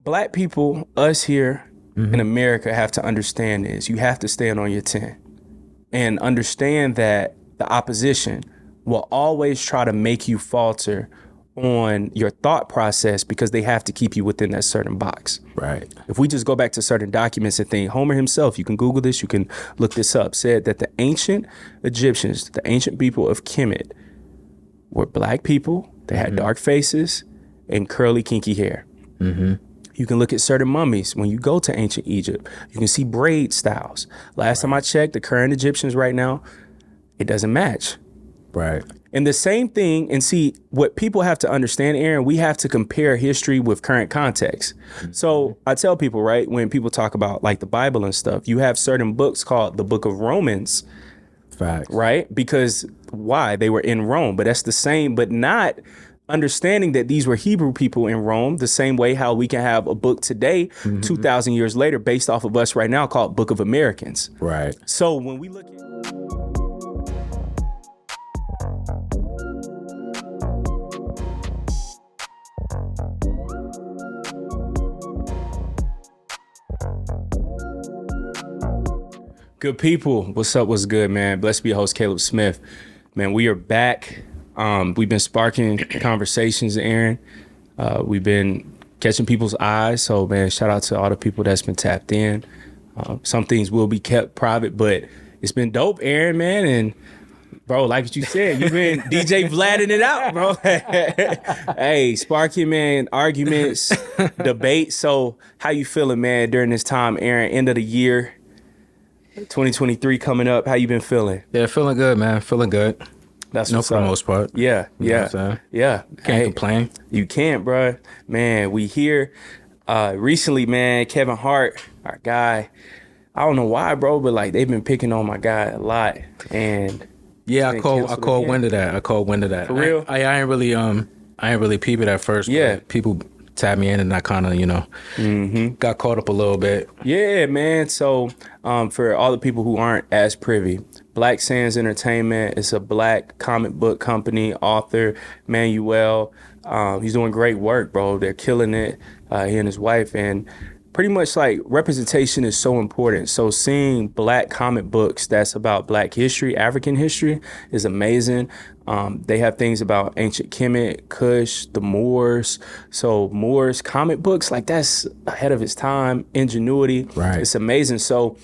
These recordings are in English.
Black people, us here in America, have to understand this. You have to stand on your 10 and understand that the opposition will always try to make you falter on your thought process because they have to keep you within that certain box. Right. If we just go back to certain documents and think, Homer himself, you can Google this, you can look this up, said that the ancient Egyptians, the ancient people of Kemet, were black people. They had dark faces and curly, kinky hair. You can look at certain mummies. When you go to ancient Egypt, you can see braid styles. Last time I checked, the current Egyptians right now, it doesn't match. Right. And the same thing, and see, what people have to understand, Aaron, we have to compare history with current context. So I tell people, right, when people talk about like the Bible and stuff, you have certain books called the Book of Romans. Facts. Right? Because why? They were in Rome, but that's the same, but not understanding that these were Hebrew people in Rome, the same way how we can have a book today, 2,000 years later, based off of us right now, called Book of Americans. Right. So when we look at... Good people, what's up, what's good, man? Blessed be your host, Caleb Smith. Man, we are back. We've been sparking conversations, Aaron. We've been catching people's eyes. So, man, shout out to all the people that's been tapped in. Some things will be kept private, but it's been dope, Aaron, man. And, bro, like what you said, you've been DJ Vlading it out, bro. Hey, sparking, man, arguments, debates. So how you feeling, man, during this time, Aaron? End of the year, 2023 coming up. How you been feeling? Yeah, feeling good, man. Feeling good. That's for the most part. Yeah, You know what I'm saying? yeah. Can't complain. You can't, bro. Man, we here recently, man. Kevin Hart, our guy. I don't know why, bro, but like they've been picking on my guy a lot, and yeah, I called wind of that. I called wind of that. For real? I ain't really peep it at first. Yeah. But people tapped me in, and I kind of got caught up a little bit. Yeah, man. So for all the people who aren't as privy, Black Sands Entertainment is a black comic book company, author, Manuel. He's doing great work, bro. They're killing it, he and his wife. And pretty much like representation is so important. So seeing black comic books that's about black history, African history is amazing. They have things about ancient Kemet, Kush, the Moors. So Moors comic books, like that's ahead of its time, ingenuity. Right. It's amazing. So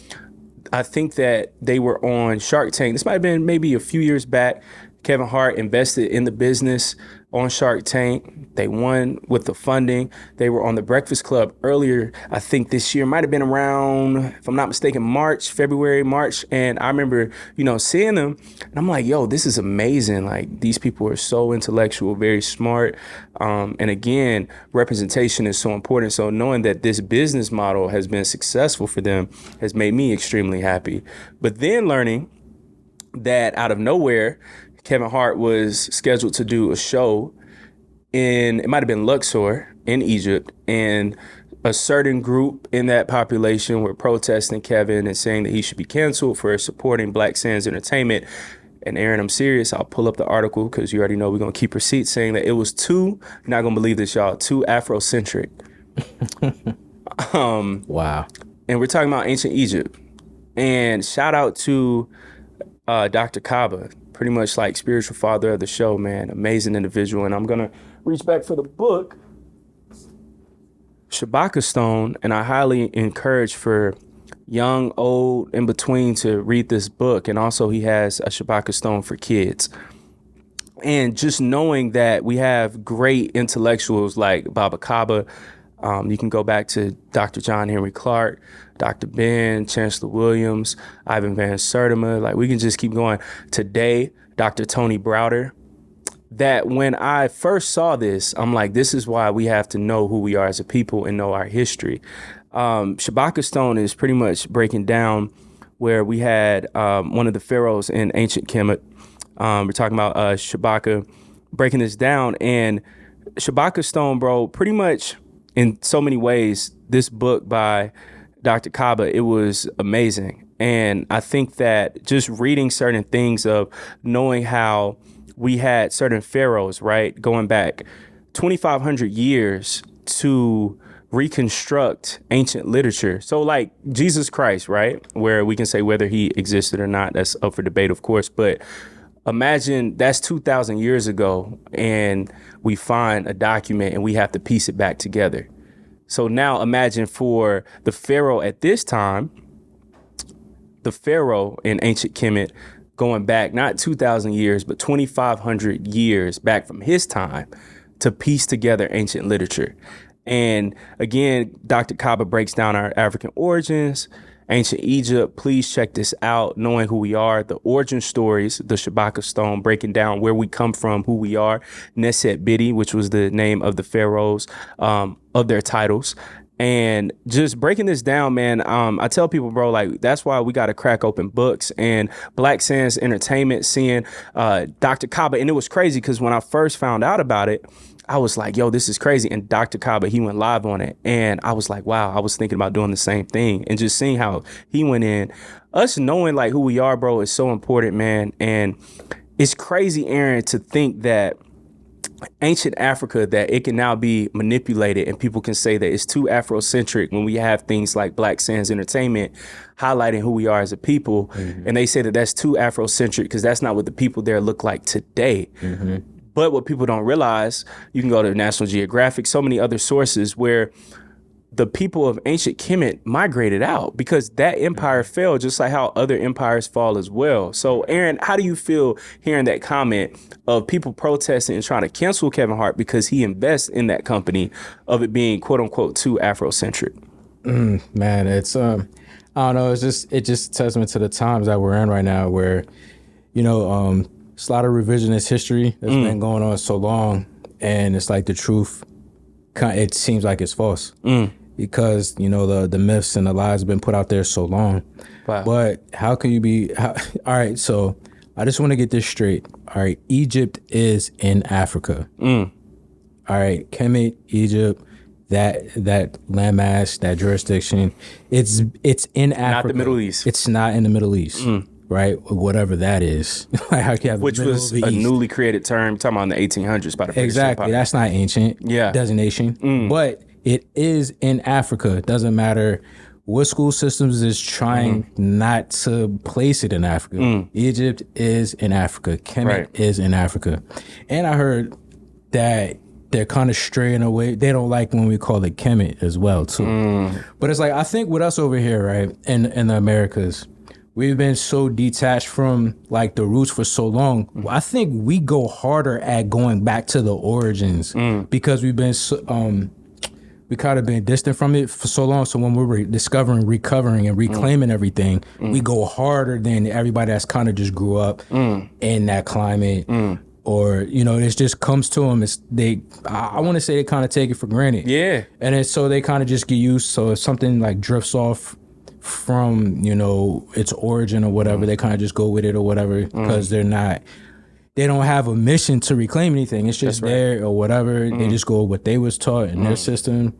I think that they were on Shark Tank. This might have been maybe a few years back. Kevin Hart invested in the business on Shark Tank. They won with the funding. They were on the Breakfast Club earlier, I think this year. Might have been around, if I'm not mistaken, February, March. And I remember, seeing them. And I'm like, yo, this is amazing. Like, these people are so intellectual, very smart. And again, representation is so important. So knowing that this business model has been successful for them has made me extremely happy. But then learning that out of nowhere, Kevin Hart was scheduled to do a show it might have been Luxor in Egypt, and a certain group in that population were protesting Kevin and saying that he should be canceled for supporting Black Sands Entertainment. And Aaron, I'm serious. I'll pull up the article because you already know we're going to keep receipts, saying that it was you're not going to believe this, y'all, too Afro-centric. Wow. And we're talking about ancient Egypt. And shout out to Dr. Kaba, pretty much like spiritual father of the show, man. Amazing individual. And I'm going to reach back for the book, Shabaka Stone, and I highly encourage for young, old, in between to read this book. And also he has a Shabaka Stone for kids. And just knowing that we have great intellectuals like Baba Kaba, you can go back to Dr. John Henry Clark, Dr. Ben, Chancellor Williams, Ivan Van Sertima. Like, we can just keep going. Today, Dr. Tony Browder. That when I first saw this, I'm like, this is why we have to know who we are as a people and know our history. Shabaka Stone is pretty much breaking down where we had one of the pharaohs in ancient Kemet. We're talking about Shabaka, breaking this down. And Shabaka Stone, bro, pretty much in so many ways, this book by Dr. Kaba, it was amazing. And I think that just reading certain things of knowing how we had certain pharaohs, right, going back 2,500 years to reconstruct ancient literature. So like Jesus Christ, right? Where we can say whether he existed or not, that's up for debate, of course. But imagine that's 2,000 years ago and we find a document and we have to piece it back together. So now imagine for the Pharaoh at this time, the Pharaoh in ancient Kemet, going back not 2,000 years, but 2,500 years back from his time to piece together ancient literature. And again, Dr. Kaba breaks down our African origins, ancient Egypt. Please check this out, knowing who we are, the origin stories, the Shabaka stone, breaking down where we come from, who we are, Neset Bidi, which was the name of the pharaohs, of their titles. And just breaking this down, man, I tell people, bro, like, that's why we got to crack open books. And Black Sands Entertainment, seeing Dr. Kaba. And it was crazy because when I first found out about it, I was like, yo, this is crazy. And Dr. Kaba, he went live on it. And I was like, wow, I was thinking about doing the same thing. And just seeing how he went in, us knowing like who we are, bro, is so important, man. And it's crazy, Aaron, to think that ancient Africa, that it can now be manipulated and people can say that it's too Afrocentric when we have things like Black Sands Entertainment highlighting who we are as a people. Mm-hmm. And they say that that's too Afrocentric because that's not what the people there look like today. Mm-hmm. But what people don't realize, you can go to National Geographic, so many other sources where the people of ancient Kemet migrated out because that empire fell just like how other empires fall as well. So, Aaron, how do you feel hearing that comment of people protesting and trying to cancel Kevin Hart because he invests in that company of it being, quote unquote, too Afrocentric? Man, it's, I don't know, it's just testament to the times that we're in right now where, you know, it's a lot of revisionist history that's been going on so long, and it's like the truth, it seems like it's false because, you know, the myths and the lies have been put out there so long. Wow. But how can you be, all right, so I just want to get this straight. All right, Egypt is in Africa. All right, Kemet, Egypt, that landmass, that jurisdiction, it's in Africa. Not the Middle East. It's not in the Middle East. Right, whatever that is. Which was a newly created term, talking about in the 1800s by the British Exactly, Empire. That's not ancient designation, but it is in Africa. It doesn't matter what school systems is trying not to place it in Africa. Egypt is in Africa. Kemet is in Africa. And I heard that they're kind of straying away. They don't like when we call it Kemet as well, too. But it's like, I think with us over here, right, in the Americas, we've been so detached from like the roots for so long. I think we go harder at going back to the origins because we've been we kind of been distant from it for so long. So when we're discovering, recovering, and reclaiming everything, we go harder than everybody that's kind of just grew up in that climate. Or, you know, it just comes to them. I want to say they kind of take it for granted. Yeah. And then so they kind of just get used. So if something like drifts off from, you know, its origin or whatever, they kind of just go with it or whatever because they don't have a mission to reclaim anything. It's just there or whatever. They just go with what they was taught in their system.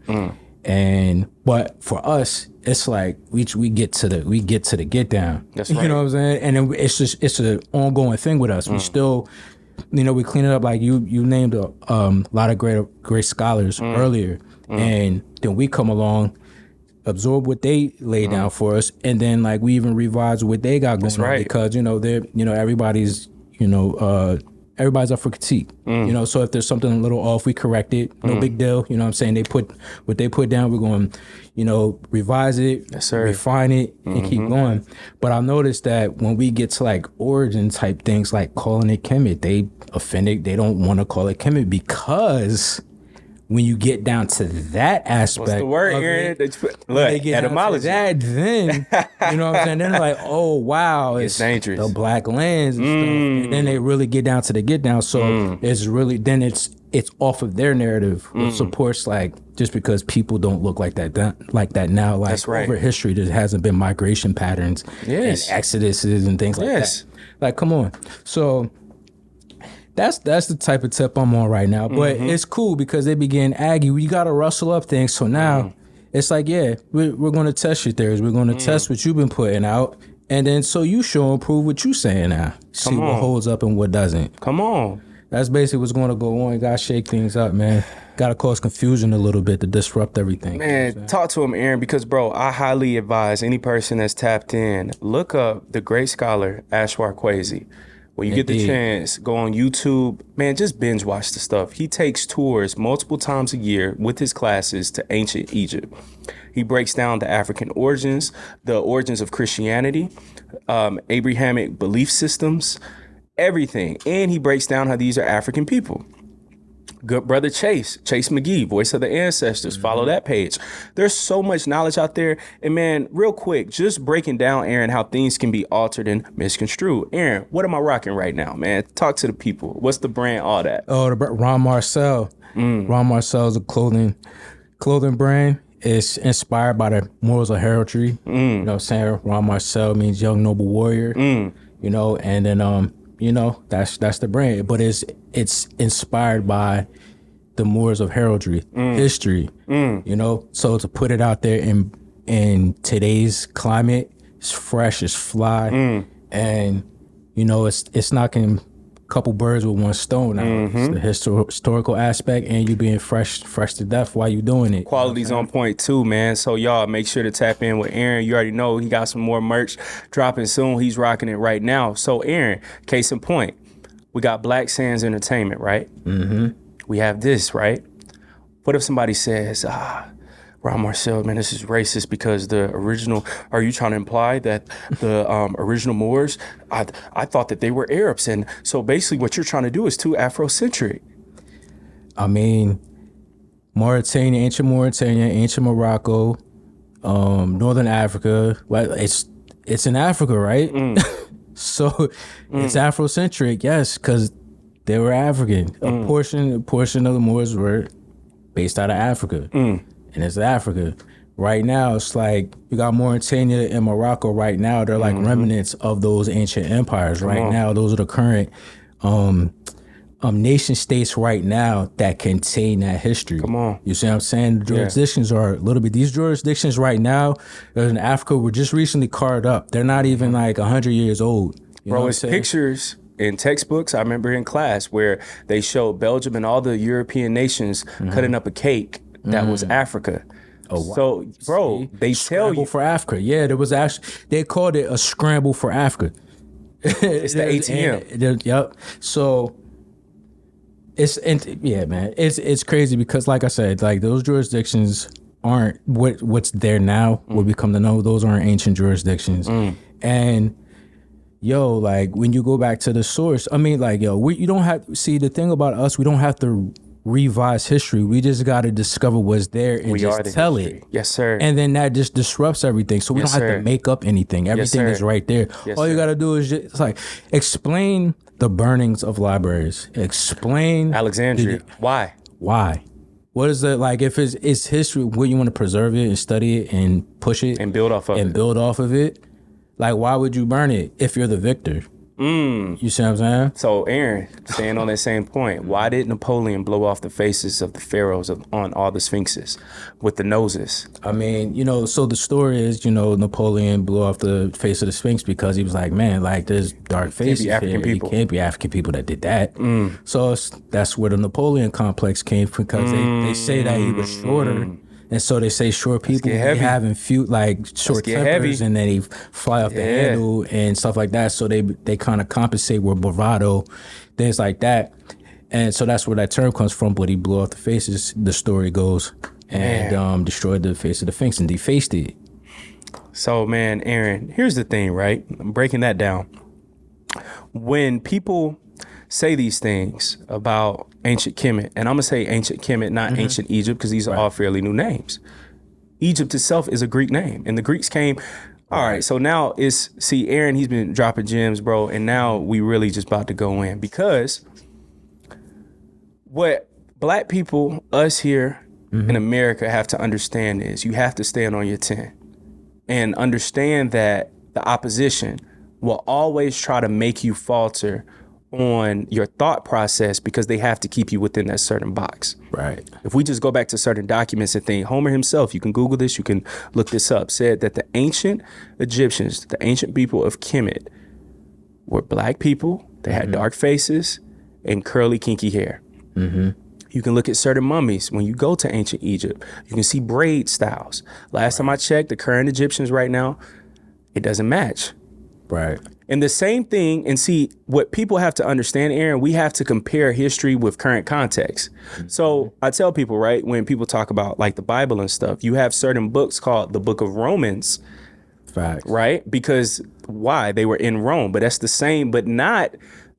But for us, it's like we get to the get down. That's right. You know what I'm saying? And then it's an ongoing thing with us. We still, you know, we clean it up. Like you named a lot of great scholars earlier, and then we come along, absorb what they lay down for us, and then like we even revise what they got going on because, you know, they're, you know, everybody's up for critique. You know, so if there's something a little off, we correct it. No big deal. You know what I'm saying? They put what they put down, we're going, you know, revise it, refine it, and keep going. But I've noticed that when we get to like origin type things, like calling it Kemet, they offended. They don't want to call it Kemet because when you get down to that aspect, what's the word here? Look, etymology. That, then you know what I'm saying. Then they're like, oh wow, it's dangerous. The black lands and stuff. And then they really get down to the get down. So it's really then it's off of their narrative, which supports like just because people don't look like that now. Like over history, there hasn't been migration patterns and exoduses and things like that. Like, come on. So that's the type of tip I'm on right now. But it's cool because they begin aggy. We got to rustle up things. So now it's like, yeah, we're going to test your theories. We're going to test what you've been putting out. And then so you show and prove what you're saying now. See what holds up and what doesn't. Come on. That's basically what's going to go on. You got to shake things up, man. Gotta cause confusion a little bit to disrupt everything. Man, talk to him, Aaron, because, bro, I highly advise any person that's tapped in, look up the great scholar, Ashwar Kwesi. When you get the chance, go on YouTube. Man, just binge watch the stuff. He takes tours multiple times a year with his classes to ancient Egypt. He breaks down the African origins, the origins of Christianity, Abrahamic belief systems, everything. And he breaks down how these are African people. Good brother Chase McGee, Voice of the Ancestors. Follow that page. There's so much knowledge out there. And man, real quick, just breaking down, Aaron, how things can be altered and misconstrued. Aaron, what am I rocking right now, man? Talk to the people. What's the brand, all that? Oh, the Ron Marcel. Ron Marcel is a clothing brand. It's inspired by the morals of heraldry. You know what I'm saying? Ron Marcel means young noble warrior. You know, and then you know, that's the brand. But it's inspired by the mores of heraldry, history. You know, so to put it out there in today's climate, it's fresh, it's fly, and you know, it's knocking a couple birds with one stone. Now. It's the historical aspect, and you being fresh to death while you doing it. Quality's on point too, man. So y'all make sure to tap in with Aaron. You already know he got some more merch dropping soon. He's rocking it right now. So Aaron, case in point, we got Black Sands Entertainment, right? We have this, right? What if somebody says, Ron Marcel, man, this is racist because the original, are you trying to imply that the original Moors, I thought that they were Arabs. And so basically what you're trying to do is too Afrocentric. I mean, Mauritania, ancient Morocco, Northern Africa, well, it's in Africa, right? So it's Afrocentric, yes, because they were African. A portion of the Moors were based out of Africa. And it's Africa. Right now, it's like you got Mauritania and Morocco right now. They're like remnants of those ancient empires. Right now, those are the current nation states right now that contain that history. Come on. You see what I'm saying? The jurisdictions are a little bit, these jurisdictions right now in Africa were just recently carved up. They're not even like 100 years old. Bro, it's pictures in textbooks. I remember in class where they showed Belgium and all the European nations cutting up a cake that was Africa. Oh, wow. So, bro, they tell you for Africa. Yeah, there was actually, they called it a scramble for Africa. It's the ATM. Yep. So it's crazy because, like I said, like those jurisdictions aren't what's there now. What we come to know, those aren't ancient jurisdictions. And yo, like when you go back to the source, I mean, like yo, you don't have see the thing about us. We don't have to revise history. We just got to discover what's there and just tell it. Yes, sir. And then that just disrupts everything. So we don't have to make up anything. Everything is right there. All you got to do is just like explain the burnings of libraries. Explain Alexandria. Why? What is it like? If it's history, what you want to preserve it and study it and push it and build off of it. Like, why would you burn it if you're the victor? You see what I'm saying? So, Aaron, staying on that same point, why did Napoleon blow off the faces of the pharaohs on all the sphinxes with the noses? I mean, you know, so the story is, you know, Napoleon blew off the face of the Sphinx because he was like, man, like there's dark faces here. It can't be African people that did that. So that's where the Napoleon complex came from because they say that he was shorter. And so they say short people having few like short tempers, and then they fly off the handle and stuff like that. So they kind of compensate with bravado, things like that. And so that's where that term comes from. But he blew off the faces, the story goes, and destroyed the face of the Sphinx and defaced it. So man, Aaron, here's the thing, right? I'm breaking that down. When people say these things about ancient Kemet, and I'm gonna say ancient Kemet, not ancient Egypt, because these are all fairly new names. Egypt itself is a Greek name, and the Greeks came. All right, so now Aaron, he's been dropping gems, bro, and now we really just about to go in because what Black people, us here in America, have to understand is you have to stand on your 10 and understand that the opposition will always try to make you falter on your thought process because they have to keep you within that certain box. Right. If we just go back to certain documents and think, Homer himself, you can Google this, you can look this up, said that the ancient Egyptians, the ancient people of Kemet, were Black people. They had dark faces and curly, kinky hair. You can look at certain mummies. When you go to ancient Egypt, you can see braid styles. Last time I checked, the current Egyptians right now, it doesn't match. Right. And the same thing, and see, what people have to understand, Aaron, we have to compare history with current context. So I tell people, right, when people talk about like the Bible and stuff, you have certain books called the Book of Romans. Facts. Right? Because why? They were in Rome, but that's the same, but not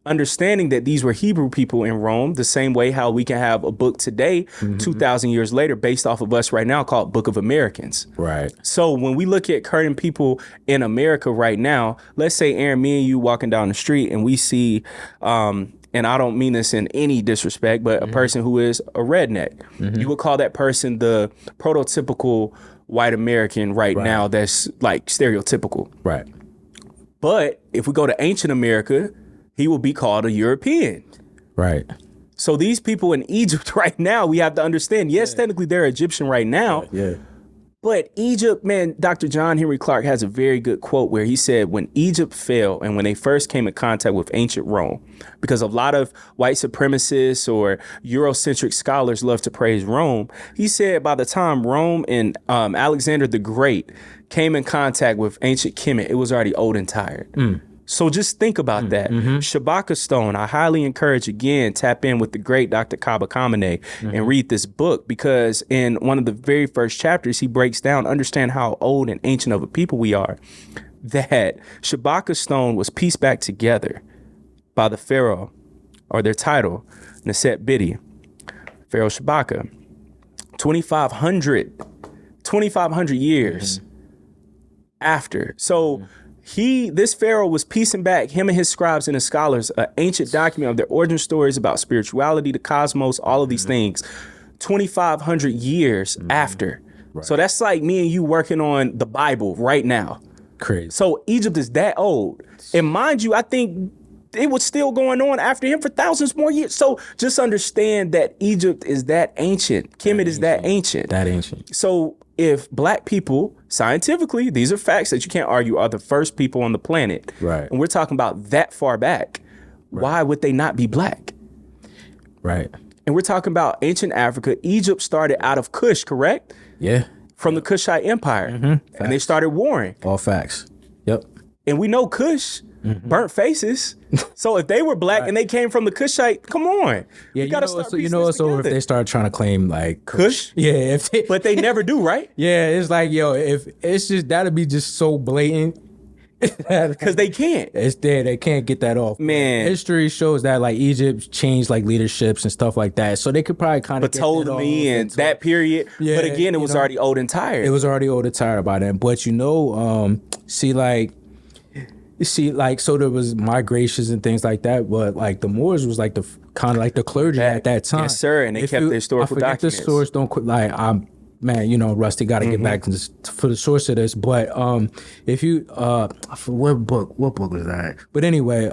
understanding that these were Hebrew people in Rome, the same way how we can have a book today, 2,000 years later, based off of us right now, called Book of Americans. Right. So when we look at current people in America right now, let's say, Aaron, me and you walking down the street and we see, and I don't mean this in any disrespect, but a person who is a redneck, you would call that person the prototypical white American right now that's like stereotypical. Right. But if we go to ancient America, he will be called a European. Right. So these people in Egypt right now, we have to understand, yes, technically they're Egyptian right now. Yeah. But Egypt, man, Dr. John Henry Clark has a very good quote where he said, when Egypt fell and when they first came in contact with ancient Rome, because a lot of white supremacists or Eurocentric scholars love to praise Rome, he said by the time Rome and Alexander the Great came in contact with ancient Kemet, it was already old and tired. So just think about that. Shabaka Stone, I highly encourage, again, tap in with the great Dr. Kaba Kamene and read this book, because in one of the very first chapters, he breaks down, understand how old and ancient of a people we are, that Shabaka Stone was pieced back together by the pharaoh, or their title, Neset Bidi, Pharaoh Shabaka, 2,500 years after. So this pharaoh was piecing back, him and his scribes and his scholars, an ancient document of their origin stories about spirituality, the cosmos, all of these things, 2,500 years after. Right. So that's like me and you working on the Bible right now. Crazy. So Egypt is that old. And mind you, I think it was still going on after him for thousands more years. So just understand that Egypt is that ancient. Kemet is that ancient. That ancient. So if black people, scientifically, these are facts that you can't argue, are the first people on the planet. Right. And we're talking about that far back. Right. Why would they not be black? Right. And we're talking about ancient Africa. Egypt started out of Kush, correct? Yeah. From the Kushite Empire. And they started warring. All facts. Yep. And we know Kush burnt faces. So if they were black and they came from the Kushite, come on. Yeah, you know what's over if they start trying to claim like Kush? Yeah, but they never do, right? Yeah, it's like, yo, if it's just, that'd be just so blatant. Because they can't. It's there. They can't get that off. Man. History shows that like Egypt changed like leaderships and stuff like that. So they could probably kind of Ptolemy and that period. Yeah, but again, it was already old and tired. It was already old and tired by then. But so there was migrations and things like that, but like the Moors was like the kind of like the clergy at that time. Yes, sir. And they kept their historical documents. The source don't quit. Like Rusty got to get back to this, for the source of this. But if you what book was that? But anyway,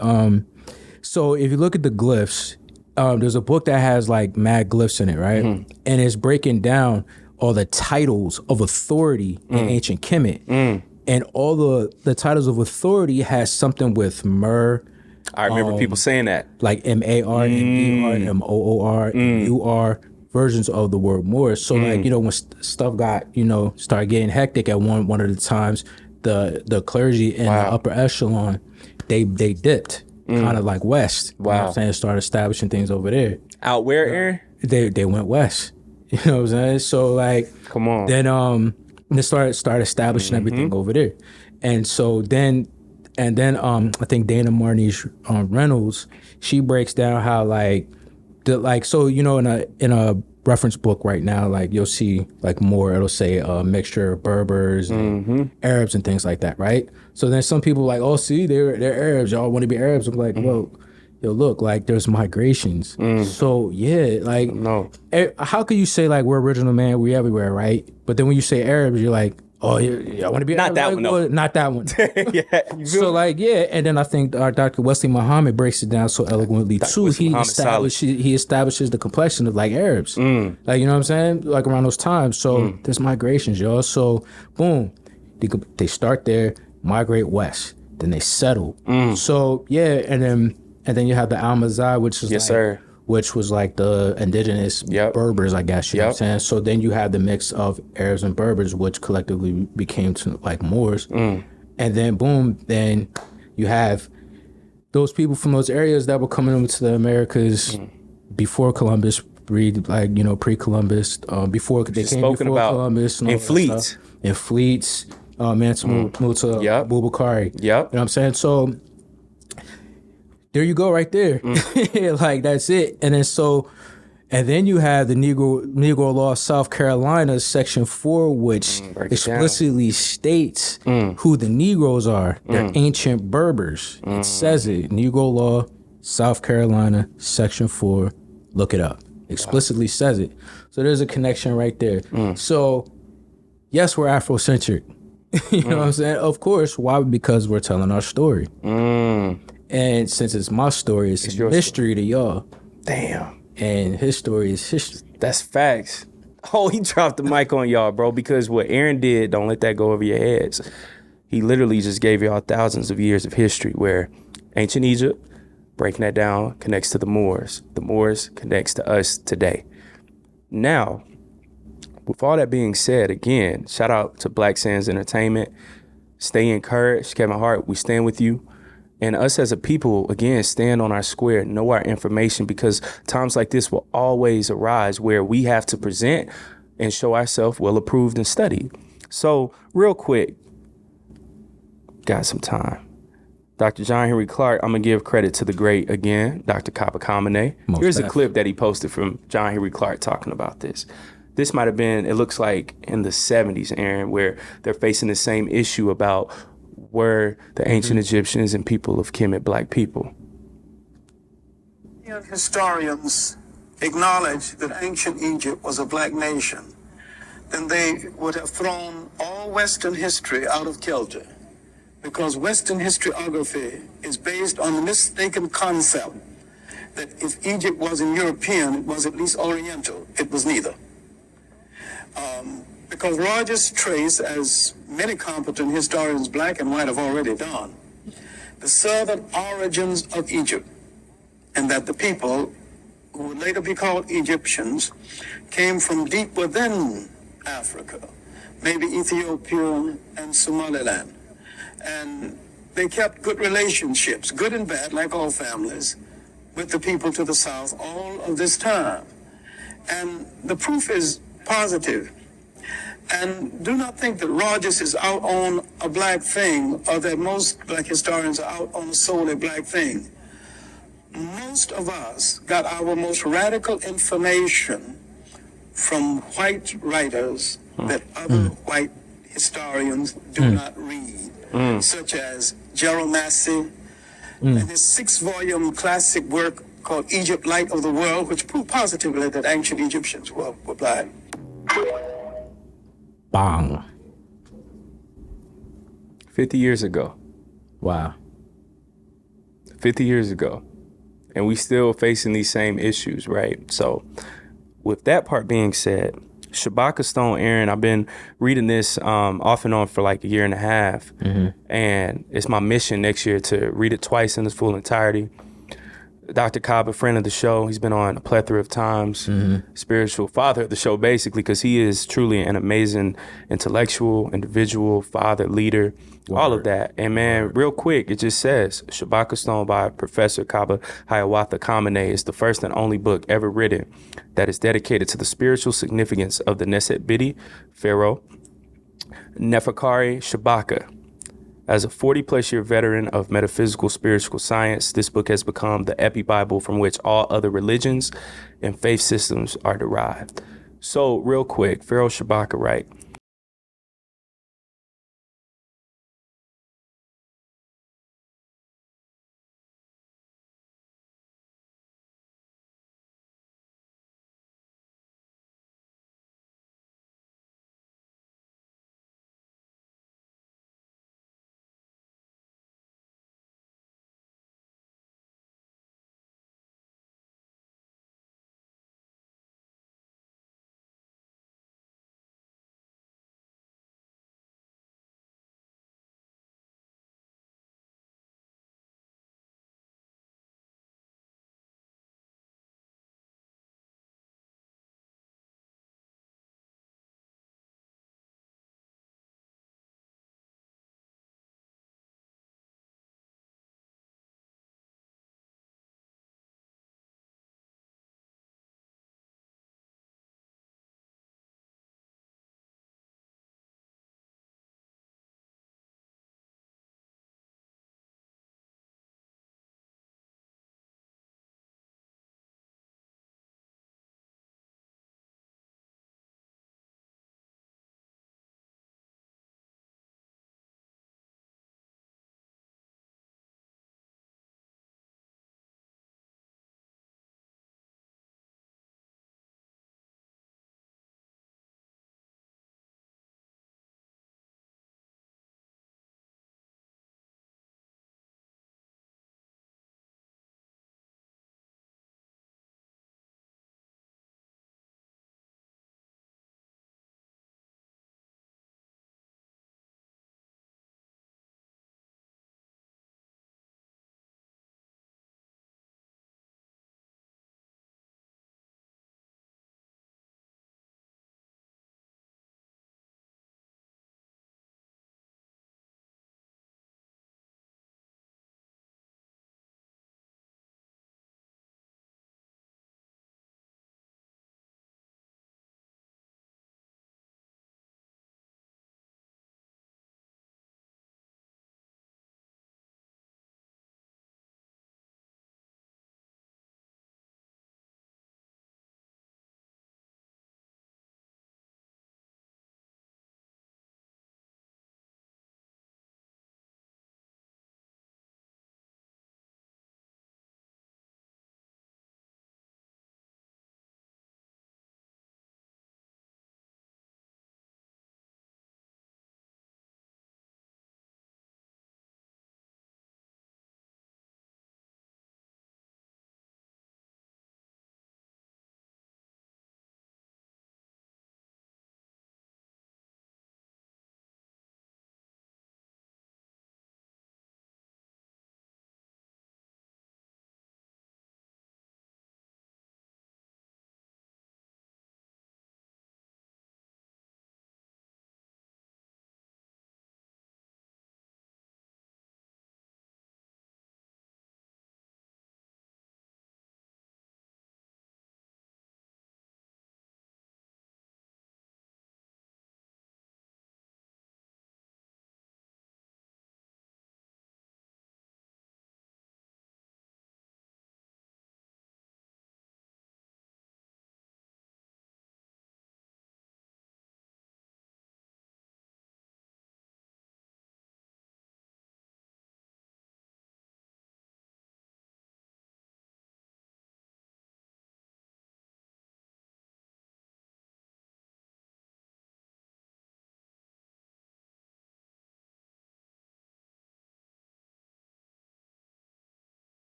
so if you look at the glyphs, there's a book that has like mad glyphs in it, right? And it's breaking down all the titles of authority in ancient Kemet. And all the titles of authority has something with Mer. I remember people saying that. Like M-A-R, M-E-R, M-O-O-R, M-U-R, versions of the word Moor. So like, when stuff got, started getting hectic at one of the times, the clergy in the upper echelon, they dipped kind of like west. Wow. You know what I'm saying? Started establishing things over there. Out where, Aaron? They went west. You know what I'm saying? So like, come on. Then they started establishing everything over there. And so then I think Dana Marnie's Reynolds, she breaks down how in a reference book right now, like you'll see like more, it'll say a mixture of Berbers and Arabs and things like that, right? So then some people like, oh, see, they're Arabs, y'all want to be Arabs. I'm like, well, yo, look, like there's migrations. So yeah, like how can you say like we're original man, we everywhere, right? But then when you say Arabs, you're like, oh, yeah, I want to be not Arab. that one, no. Not that one. Yeah. So like, yeah, and then I think Dr. Wesley Muhammad breaks it down so eloquently too. He establishes the complexion of like Arabs, like, you know what I'm saying, like around those times. So there's migrations, y'all. So boom, they start there, migrate west, then they settle. So yeah, and then you have the Almazai, which is which was like the indigenous Yep. Berbers, I guess, you know what I'm Yep. saying? So then you have the mix of Arabs and Berbers, which collectively became to like Moors. And then boom, then you have those people from those areas that were coming over to the Americas before Columbus, pre-Columbus, before they came spoken before about Columbus and all in that fleets. stuff. In fleets, Mansa Musa, Yep. Bubakari. Yep. You know what I'm saying? So there you go right there. Like that's it. And then you have the Negro Law South Carolina Section 4, which explicitly states who the Negroes are. They're ancient Berbers. It says it. Negro Law South Carolina Section 4. Look it up. Explicitly says it. So there's a connection right there. So yes, we're Afrocentric. You know what I'm saying? Of course. Why? Because we're telling our story. And since it's my story, it's a mystery to y'all. Damn. And his story is history. That's facts. Oh, he dropped the mic on y'all, bro, because what Aaron did, don't let that go over your heads. He literally just gave y'all thousands of years of history where ancient Egypt, breaking that down, connects to the Moors. The Moors connects to us today. Now, with all that being said, again, shout out to Black Sands Entertainment. Stay encouraged. Kevin Hart, we stand with you. And us as a people, again, stand on our square, know our information, because times like this will always arise where we have to present and show ourselves well approved and studied. So real quick, got some time. Dr. John Henry Clark, I'm going to give credit to the great, again, Dr. Kaba Kamene. Here's a clip that he posted from John Henry Clark talking about this. This might have been, it looks like in the 70s, Aaron, where they're facing the same issue about were the ancient Egyptians and people of Kemet black people. Historians acknowledge that ancient Egypt was a black nation, then they would have thrown all Western history out of kilter, because Western historiography is based on the mistaken concept that if Egypt wasn't European, it was at least Oriental. It was neither. Because Rogers traced, as many competent historians, black and white, have already done, the southern origins of Egypt, and that the people, who would later be called Egyptians, came from deep within Africa, maybe Ethiopia and Somaliland. And they kept good relationships, good and bad, like all families, with the people to the south all of this time. And the proof is positive. And do not think that Rogers is out on a black thing, or that most black historians are out on a solely black thing. Most of us got our most radical information from white writers that other white historians do not read, such as Gerald Massey and his 6-volume classic work called Egypt, Light of the World, which proved positively that ancient Egyptians were black. Bang. 50 years ago. Wow. 50 years ago. And we still facing these same issues, right? So with that part being said, Shabaka Stone, Aaron, I've been reading this off and on for like a year and a half. And it's my mission next year to read it twice in its full entirety. Dr. Cobb, a friend of the show, he's been on a plethora of times, spiritual father of the show, basically, because he is truly an amazing intellectual, individual, father, leader, all of that. And man, real quick, it just says, Shabaka Stone by Professor Kaba Hiawatha Kamene is the first and only book ever written that is dedicated to the spiritual significance of the Neset Bidi Pharaoh, Neferkari Shabaka. As a 40-plus year veteran of metaphysical spiritual science, this book has become the epi-Bible from which all other religions and faith systems are derived. So, real quick, Pharaoh Shabaka, right?